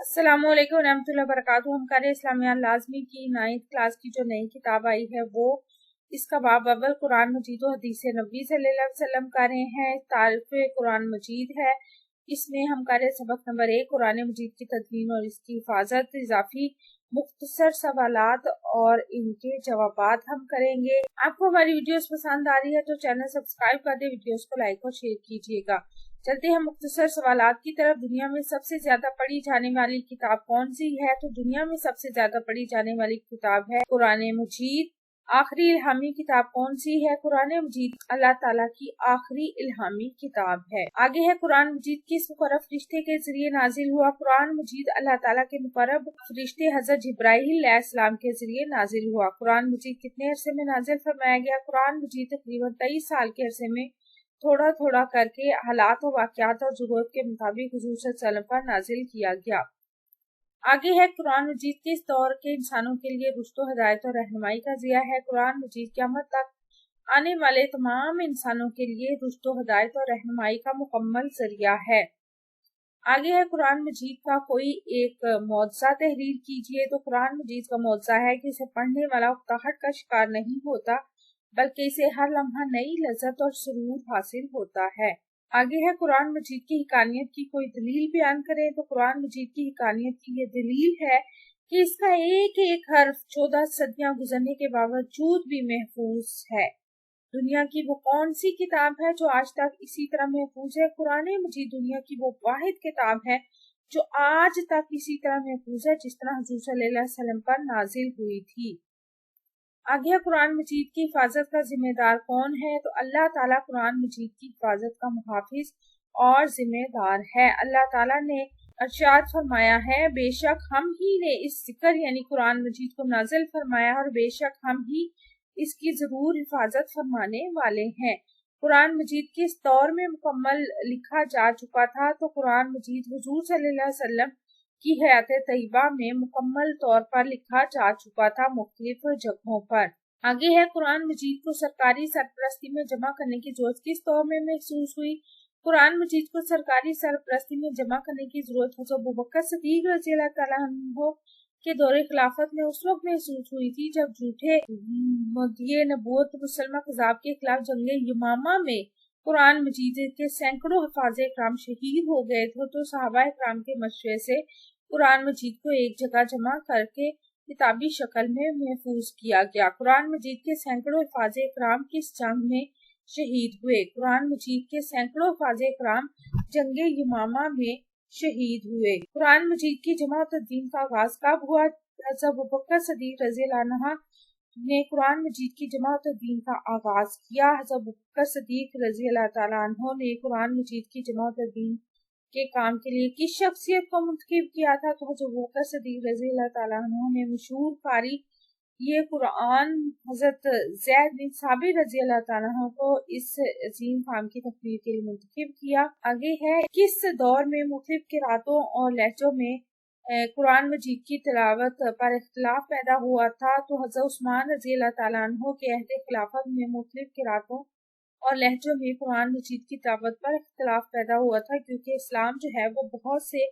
अस्सलाम वालेकुम रहमतुल्लाहि वबरकातुहू। हम कार्य इस्लामिया लाजमी की 9th क्लास की जो नई किताब आई है वो इसका बाब अव्वल कुरान मजीद और हदीस नबी सल्लल्लाहु अलैहि वसल्लम का रहे हैं। तारीफ कुरान मजीद है। इसमें हम कार्य सबक नंबर 1 कुरान मजीद की तदवीन और इसकी हिफाजत, इजाफी मुख्तसर सवालात और इनके जवाबात हम करेंगे। आपको हमारी वीडियोस पसंद आ रही है तो चैनल सब्सक्राइब कर दे, वीडियोस को लाइक और शेयर कीजिएगा। चलते हैं मुख्तसर सवालात की तरफ। दुनिया में सबसे ज्यादा पढ़ी जाने वाली किताब कौन सी है? तो दुनिया में सबसे ज्यादा पढ़ी जाने वाली किताब है कुरान मजीद। आखिरी इल्हामी किताब कौन सी है? कुरान मजीद अल्लाह ताला की आखिरी इल्हामी किताब है। आगे है कुरान मजीद किस मुकर्रब फरिश्ते के जरिए नाजिल हुआ? कुरान मजीद अल्लाह ताला के मुकर्रब फरिश्ते हजरत जिब्राइल अलैहिस्सलाम के जरिए नाजिल हुआ। कुरान मजीद कितने अरसे में नाजिल फरमाया गया? कुरान मजीद तकरीबन 23 साल के अरसे में थोड़ा थोड़ा करके हालात और वाक़यात और ज़रूरत के मुताबिक हुज़ूर सल्लल्लाहु अलैहि वसल्लम पर नाजिल किया गया। आगे है कुरान मजीद किस दौर के इंसानों के लिए रुश्द हिदायत और रहनुमाई का ज़रिया है? कुरान मजीद क़यामत तक आने वाले तमाम इंसानों के लिए रुश्द हिदायत और रहनुमाई का मुकम्मल ज़रिया है। आगे है कुरान मजीद का कोई एक मौज़ा तहरीर कीजिए। तो कुरान मजीद का मौज़ा है कि इसे पढ़ने वाला उकताहट का शिकार नहीं होता, बल्कि इसे हर लम्हा नई लज्जत और सुरूर हासिल होता है। आगे है कुरान मजीद की हिकानियत की कोई दलील बयान करें। तो कुरान मजीद की हिकानियत की ये दलील है कि इसका एक एक हर्फ 14 सदियां गुजरने के बावजूद भी महफूज है। दुनिया की वो कौन सी किताब है जो आज तक इसी तरह महफूज है? कुरान मजीद दुनिया की वो वाहिद किताब है जो आज तक इसी तरह महफूज है जिस तरह हुज़ूर सल्लल्लाहु अलैहि वसल्लम पर नाजिल हुई थी। आगे कुरान मजीद की हिफाजत का जिम्मेदार कौन है? तो अल्लाह ताला कुरान मजीद की हिफाजत का मुहाफिज और जिम्मेदार है। अल्लाह ताला ने इरशाद फरमाया है, बेशक हम ही ने इस जिक्र यानी कुरान मजीद को नाजिल फरमाया और बेशक हम ही इसकी जरूर हिफाजत फरमाने वाले हैं। कुरान मजीद किस दौर में मुकम्मल लिखा जा चुका था? तो कुरान मजीद हुजूर सल्लल्लाहु अलैहि वसल्लम की हयात तैयबा में मुकम्मल तौर पर लिखा जा चुका था मुख्तलिफ जगहों पर। आगे है कुरान मजीद को सरकारी सरपरस्ती में जमा करने की जरूरत किस दौर में महसूस हुई? कुरान मजीद को सरकारी सरपरस्ती में जमा करने की जरूरत हज़रत अबू बकर सिद्दीक़ रज़ियल्लाहु तआला अन्हु के दौरे खिलाफत में उस वक्त महसूस हुई थी जब झूठे मुद्दे नबूवत मुसलमा कज़ाब के खिलाफ जंगे यमामा में कुरान मजीद के सैकड़ों हफ़ाज़े इकराम शहीद हो गए थे। तो सहाबा इकराम के मशवरे से कुरान मजीद को एक जगह जमा करके किताबी शक्ल में महफूज किया गया। कुरान मजीद के सैकड़ों हिफाज़े इकराम किस जंग में शहीद हुए? कुरान मजीद के सैकड़ों हिफाज़े इकराम जंगे यमामा में शहीद हुए। कुरान मजीद की जमा तदवीन का आगाज कब हुआ? हज़रत अबू बकर सिद्दीक़ रज़ियल्लाहु अन्हु ने कुरान मजीद की जमा तदवीन का आगाज किया। हज़रत अबू बकर सिद्दीक़ रज़ियल्लाहु तआला अन्हु ने कुरान मजीद की जमा तदवीन के काम के लिए किस शख्सियत को मुंतखब किया था? तो हज़रत अबू बकर सिद्दीक़ रज़ियल्लाहु तआला अन्हु ने मशहूर कारी ये कुरान हज़रत ज़ैद बिन साबित रज़ियल्लाहु तआला अन्हु को इस अजीम काम की तकरीर के लिए मुंतखब किया। आगे है किस दौर में मुख्तलिफ किरातों और लहजों में कुरान मजीद की तिलावत पर इख्तिलाफ पैदा हुआ था? तो हज़रत उस्मान रज़ियल्लाहु तआला अन्हु के अहद खिलाफत में मुख्तलिफ किरातों और लहजों में कुरान मजीद की तिलावत पर इख्तिलाफ पैदा हुआ था क्योंकि इस्लाम जो है वो बहुत से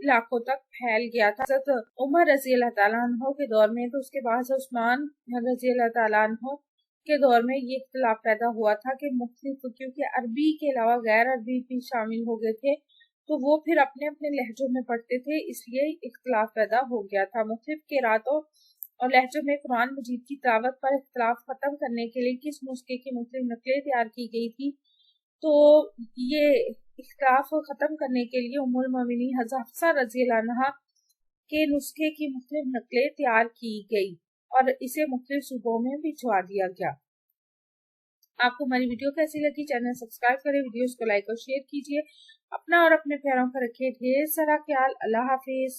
इलाकों तक फैल गया था। हज़रत उमर रज़ियल्लाहु तआला अन्हु के दौर में, तो उसके बाद उस्मान रज़ियल्लाहु तआला अन्हु के दौर में ये इख्तिलाफ पैदा हुआ था कि मुख्तलिफ, क्योंकि अरबी के अलावा गैर अरबी भी शामिल हो गए थे तो वो फिर अपने अपने लहजों में पढ़ते थे, इसलिए इख्तिलाफ पैदा हो गया था। मुख्तलिफ किरातों और लहजों में कुरान मजीद की तिलावत पर इख्तिलाफ खत्म करने के लिए किस नुस्खे की मुख्तलिफ नकलें तैयार की गई थी? तो ये इख्तिलाफ खत्म करने के लिए उम्मुल मोमिनीन हज़रत हफ्सा रज़ियल्लाहु अन्हा के नुस्खे की मुख्तलिफ नकलें तैयार की गई और इसे मुख्तलिफ सूबों में भिजवा दिया गया। आपको हमारी वीडियो कैसी लगी? चैनल सब्सक्राइब करें, वीडियोस को लाइक और शेयर कीजिए। अपना और अपने प्यारों का रखिए ढेर सारा ख्याल। अल्लाह हाफिज।